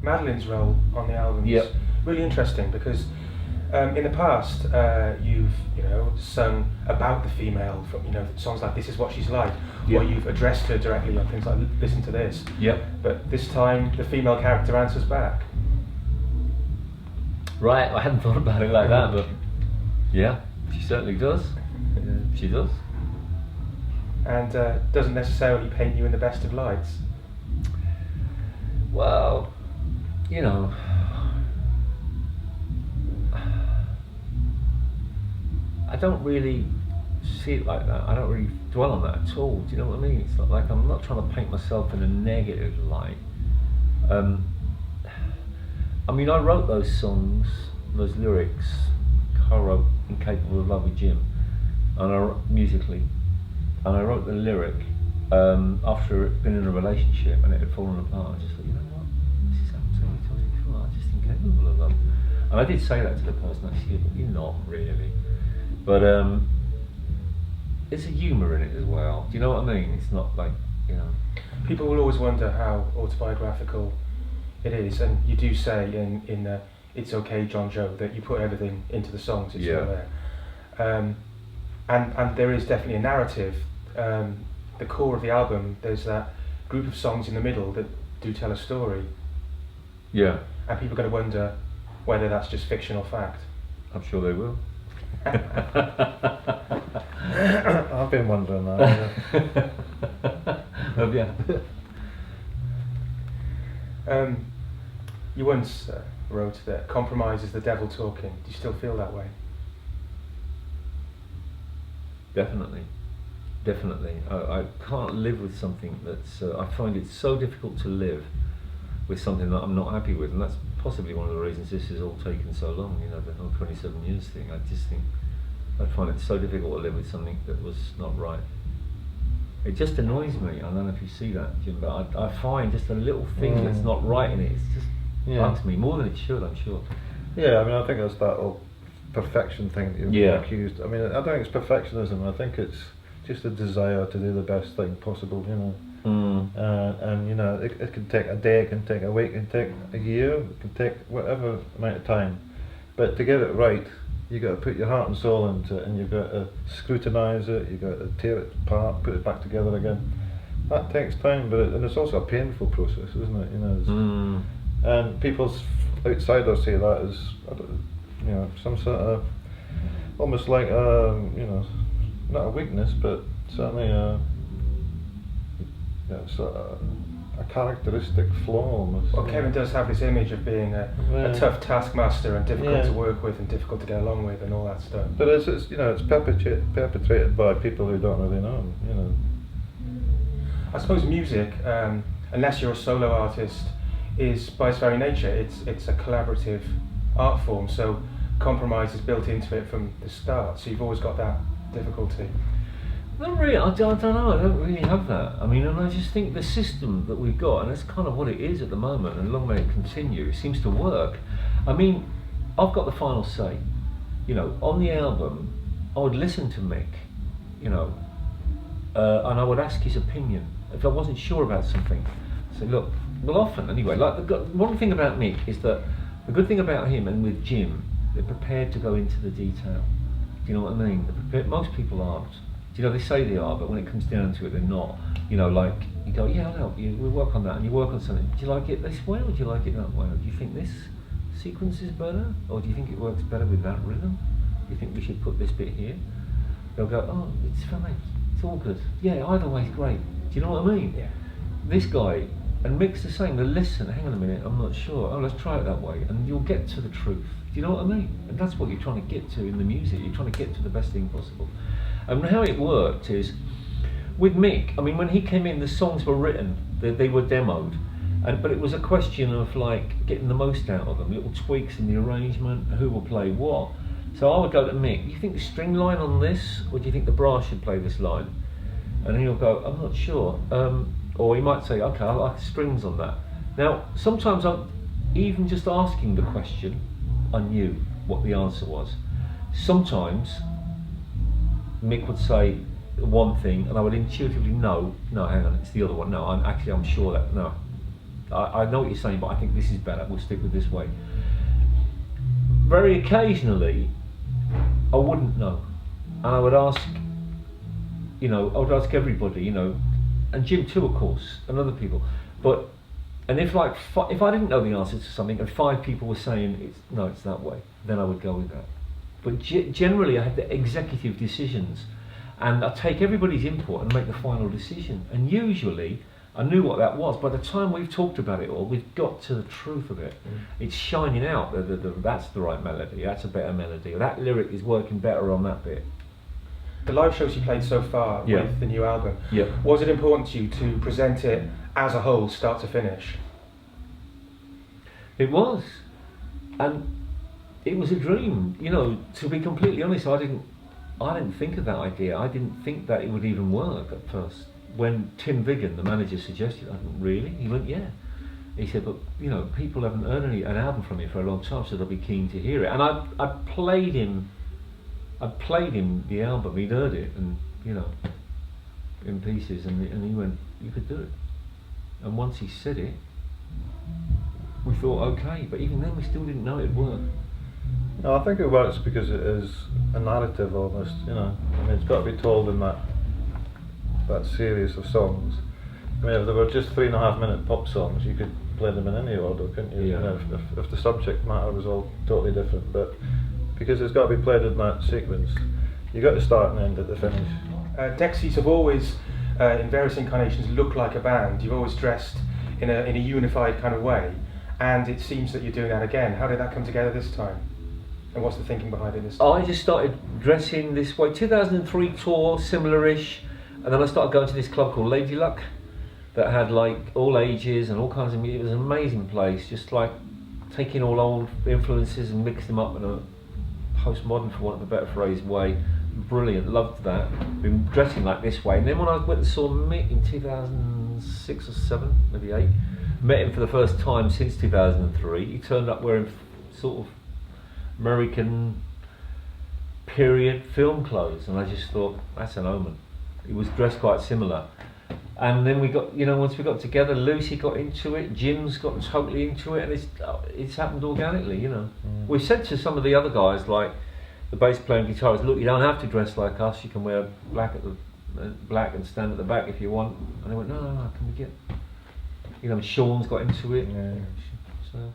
Madeline's role on the album is really interesting because in the past you've sung about the female, from songs like "This Is What She's Like," or you've addressed her directly on things like "Listen to This." But this time the female character answers back. Right, I hadn't thought about it like that, but yeah, she certainly does. She does. And doesn't necessarily paint you in the best of lights. Well, I don't really see it like that. I don't really dwell on that at all. Do you know what I mean? It's not like I'm not trying to paint myself in a negative light. I mean, I wrote those songs, those lyrics. I wrote "Incapable of Love" with Jim, and musically, and I wrote the lyric after I'd been in a relationship and it had fallen apart. I just thought, you know what, this is absolutely before. I'm just incapable of love, and I did say that to the person actually, but you're not really. But there's a humour in it as well. Do you know what I mean? It's not like, People will always wonder how autobiographical it is, and you do say in "It's Okay, John Joe" that you put everything into the songs. It's still there, and there is definitely a narrative. The core of the album, there's that group of songs in the middle that do tell a story. Yeah. And people are going to wonder whether that's just fiction or fact. I'm sure they will. I've been wondering that. Yeah. You once wrote that compromise is the devil talking. Do you still feel that way? Definitely. I can't live with something that's. I find it so difficult to live with something that I'm not happy with, and that's possibly one of the reasons this has all taken so long. The whole 27 years thing. I just think I find it so difficult to live with something that was not right. It just annoys me. I don't know if you see that, Jim, but I find just a little thing that's not right in it. It's just bugs me more than it should. I'm sure. Yeah, I mean, I think that's that whole perfection thing that you're accused. I mean, I don't think it's perfectionism. I think it's just a desire to do the best thing possible. And it can take a day, it can take a week, it can take a year, it can take whatever amount of time. But to get it right, you got to put your heart and soul into it, and you've got to scrutinise it. You've got to tear it apart, put it back together again. That takes time, and it's also a painful process, isn't it? And people's outsiders see that as some sort of almost like not a weakness, but certainly sort of a characteristic flaw almost. Well, Kevin does have this image of being a tough taskmaster and difficult to work with and difficult to get along with and all that stuff. But it's perpetrated by people who don't really know him. I suppose music, unless you're a solo artist, is by its very nature it's a collaborative art form. So compromise is built into it from the start. So you've always got that difficulty. Not really. I don't know. I don't really have that. I mean, and I just think the system that we've got, and that's kind of what it is at the moment, and long may it continue, it seems to work. I mean, I've got the final say. On the album, I would listen to Mick, and I would ask his opinion. If I wasn't sure about something, say, look, well, often anyway, like one thing about Mick is that the good thing about him and with Jim, they're prepared to go into the detail. Do you know what I mean? Most people aren't. They say they are, but when it comes down to it, they're not. Like, you go, yeah, I'll help you, we'll work on that, and you work on something. Do you like it this way, or do you like it that way? Or do you think this sequence is better? Or do you think it works better with that rhythm? Do you think we should put this bit here? They'll go, oh, it's fine, it's all good. Yeah, either way's great. Do you know what I mean? Yeah. This guy, and Mick's the same, they'll listen, hang on a minute, I'm not sure. Oh, let's try it that way, and you'll get to the truth. Do you know what I mean? And that's what you're trying to get to in the music. You're trying to get to the best thing possible. And how it worked is, with Mick, I mean, when he came in, the songs were written, they were demoed, but it was a question of like getting the most out of them, little tweaks in the arrangement, who will play what. So I would go to Mick, do you think the string line on this, or do you think the brass should play this line? And he'll go, I'm not sure. Or he might say, okay, I like strings on that. Now, sometimes I'm even just asking the question, I knew what the answer was. Sometimes Mick would say one thing and I would intuitively know, hang on, it's the other one. No, I'm sure that, no. I know what you're saying, but I think this is better. We'll stick with this way. Very occasionally, I wouldn't know, and I would ask. I would ask everybody, and Jim too, of course, and other people. But if if I didn't know the answer to something, and 5 people were saying it's that way, then I would go with that. But generally, I had the executive decisions, and I take everybody's input and make the final decision. And usually, I knew what that was. By the time we've talked about it all, we've got to the truth of it. It's shining out. That's the right melody. That's a better melody. Or that lyric is working better on that bit. The live shows you played so far with the new album, was it important to you to present it as a whole, start to finish? It was, and it was a dream. To be completely honest, I didn't think of that idea. I didn't think that it would even work at first. When Tim Vigan, the manager, suggested, I went, really? He went, yeah. He said, but people haven't heard an album from you for a long time, so they'll be keen to hear it. And I played him the album. He'd heard it, and in pieces, and he went, you could do it. And once he said it, we thought, okay, but even then we still didn't know it'd work. No, I think it works because it is a narrative almost. It's got to be told in that series of songs. If there were just 3.5-minute pop songs, you could play them in any order, couldn't you? Yeah. If the subject matter was all totally different, but because it's got to be played in that sequence, you got to start and end at the finish. Dexys have always, in various incarnations, looked like a band. You've always dressed in a unified kind of way, and it seems that you're doing that again. How did that come together this time? And what's the thinking behind it this time? I just started dressing this way. 2003 tour, similar-ish, and then I started going to this club called Lady Luck that had all ages and all kinds of music. It was an amazing place, just taking all old influences and mixing them up in a postmodern, for want of a better phrase, way. Brilliant, loved that. Been dressing like this way. And then when I went and saw Mick in 2006 or 7, maybe 8, met him for the first time since 2003. He turned up wearing sort of American period film clothes, and I just thought, that's an omen. He was dressed quite similar. And then we got, once we got together, Lucy got into it, Jim's got totally into it, and it's happened organically, We said to some of the other guys, like the bass player and guitarist, look, you don't have to dress like us, you can wear black and stand at the back if you want. And they went, no, can we get, Sean's got into it. Yeah. So